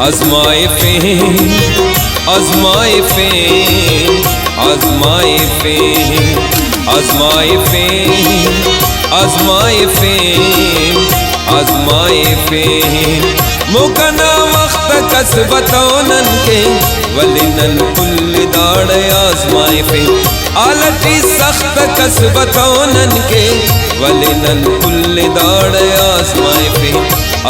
आजमाए फेम आजमाए फेम आजमाए फेम आजमाए फेम आजमाए फेम आजमाए फेम मुकना वक्त कसबतौनन के वलिनन कुल दाड़ आजमाए फेम आलटी सख्त कसबतौनन के वलिनन कुल दाड़ आजमाए फेम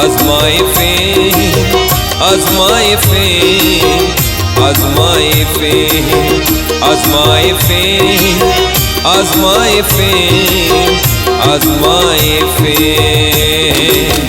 आजमाए फेम आजमाए फेम आजमाए फेम आजमाए फेम आजमाए फेम आजमाए फेम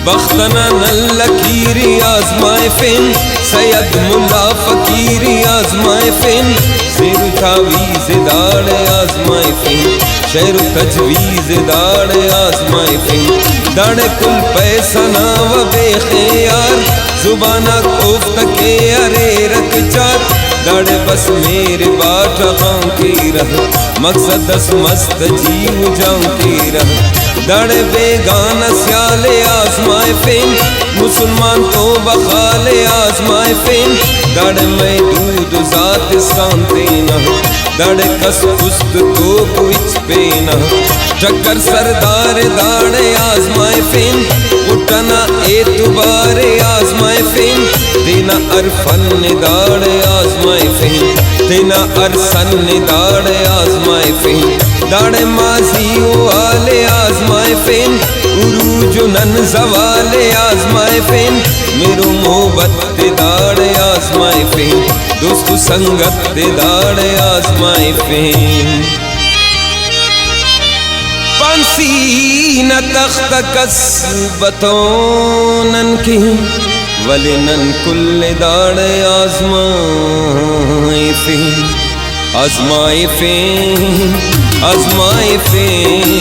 बख्तना नल्लकीरी आजमाए फेन सैयद मुल्ला फकीरी आजमाए फेन शेर तावीज़ दाड़ आजमाए फेन शेर तजवीज़ दाड़ आजमाए फेन दाड़ कुल पैसा ना व बेख्यार जुबाना कोफ्त के अरे रख चार दाड़ बस मेरे बाट गाँव की रह मकसद दस मस्त जीव जाऊँ की रह दाड़ बेगाना स्याले आजमाए फेन मुसलमान तो बखाले आजमाए फेन दाड़ में दूध जात सांते न दाड़ कस पुस्त तो कुछ पे न टक्कर सरदार दाड़ आजमाए फेन उठना एतबार आजमाए फेन देना अरफन दाड़ आजमाए फेन देना अरसन दाड़ आजमाए फेन दाड़ माजी वाले आजमाए फेन उरूजुनन जवाले आजमाए फेन मेरो मोहब्बत दाड़ आजमाए फेन दोस्त संगत दाड़ आजमाए फेन पांसी न तख्त कसबतौनन की वलिनन कुल दाड़ आजमाए फेन आजमाए फेन आजमाए फेन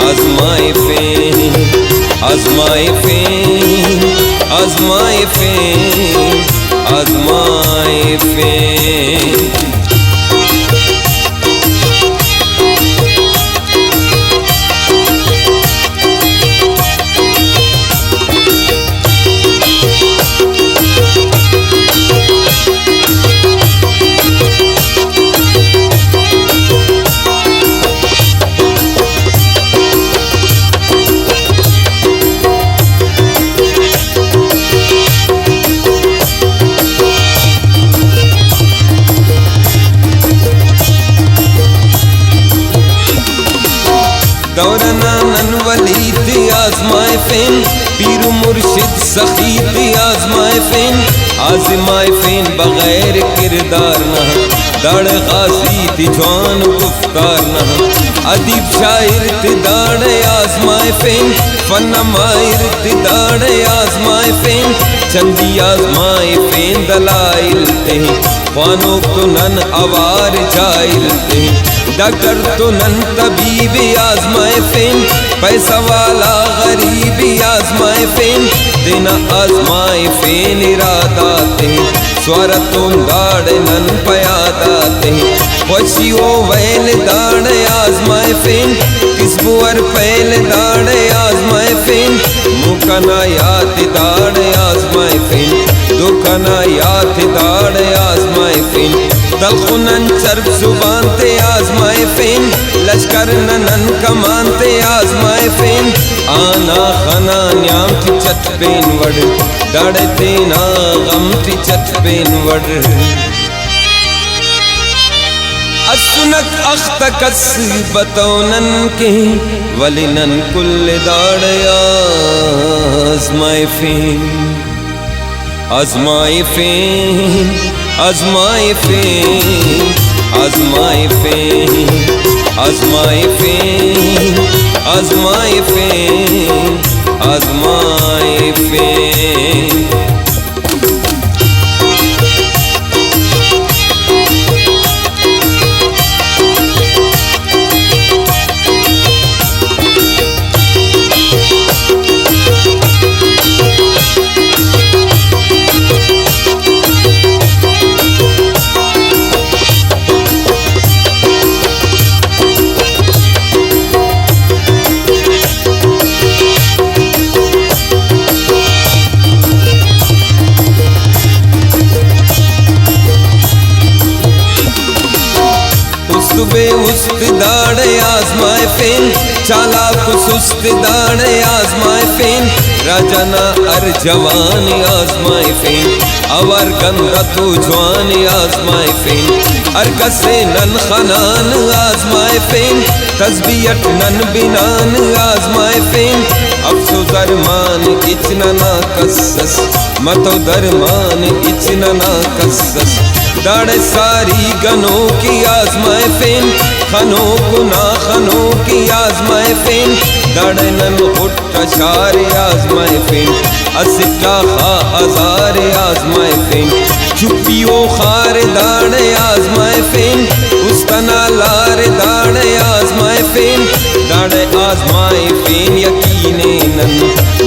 आजमाए फेन आजमाए फेन आजमाए फेन आजमाए फेन दौरनानन वलीद आजमाए फेन पीर मुर्शिद सखीद आजमाए फेन आजमाए फेन बगैर किरदार न दाड़ गाजी थी जवान गुफ्तार न अदीब शायर दाड़ आजमाए फेन फन माहिर दाड़ आजमाए फेन चंदी आजमाए फेन दलाइल ते फानो तो नन अवार जाइल ते डॉक्टर तो नन तबीब आजमाए फेन पैसा वाला गरीब आजमाए फेन देना आजमाए फेन इरादा ते स्वर तो दाड़ नन पयादा ते पशी ओ वैल दाड़ आजमाए फेन किस्बुअर पहल दाड़ आजमाए फेन मुकना याद दाड़ आजमाए फेन दुकना याद दाड़ आजमाए फेन तलखुनन चर्ब जुबान ते आजमाए फेन लश्कर ननन कमान ते आजमाए फेन आना खाना न्याम टी चट पेन वड़ दाड़ तेना गम टी चट पेन वड़ असुनक अख्त कसबतौनन के वलिनन कुल दाड़ आजमाए फेन आजमाए फेन आजमाए फेन आजमाए फें, आजमाए फें, आजमाए फें, आजमाए फें। बे उस्त दाड़े आजमाए फेन, चालाक सुस्त दाड़े आजमाए फेन, राजाना अर जवान आजमाए फेन, अवर गंदा तो जवान आजमाए फेन, अरकसे नन खनान आजमाए फेन, तस्बियत नन बिनान आजमाए फेन, अफसो दरमान इचना ना कसस, मतो दरमान इचना ना कसस, दाड़े सारी गनों की आजमाए फेन, खनों गुना खनों की आजमाए फेन, दाड़े नन हुट्टा शार आजमाए फेन, असिट्टा खा हजार आजमाए फेन, चुपियो खार दाड़े आजमाए फेन, उस्तना लार दाड़े आजमाए फेन, दाड़े आजमाए फेन यकीने नन,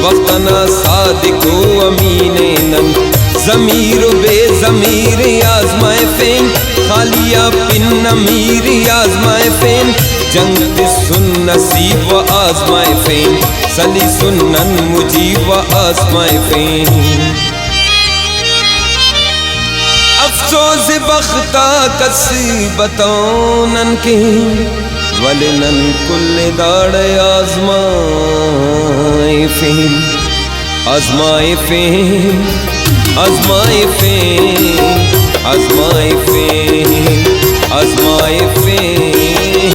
वक्तना सादिको अमीने नन, ज़मीर बे ज़मीर आजमाए फेन, खालिया पिन अमीर आजमाए फेन, जंग सुन नसीब व आजमाए फेन, सली सुन्नन मुजीब व आजमाए फेन। अफसोस बख्ता कसी बतौनन के, वलनन कुल दाड़ आजमाए फेन, आजमाए फेन, आजमाए फेन।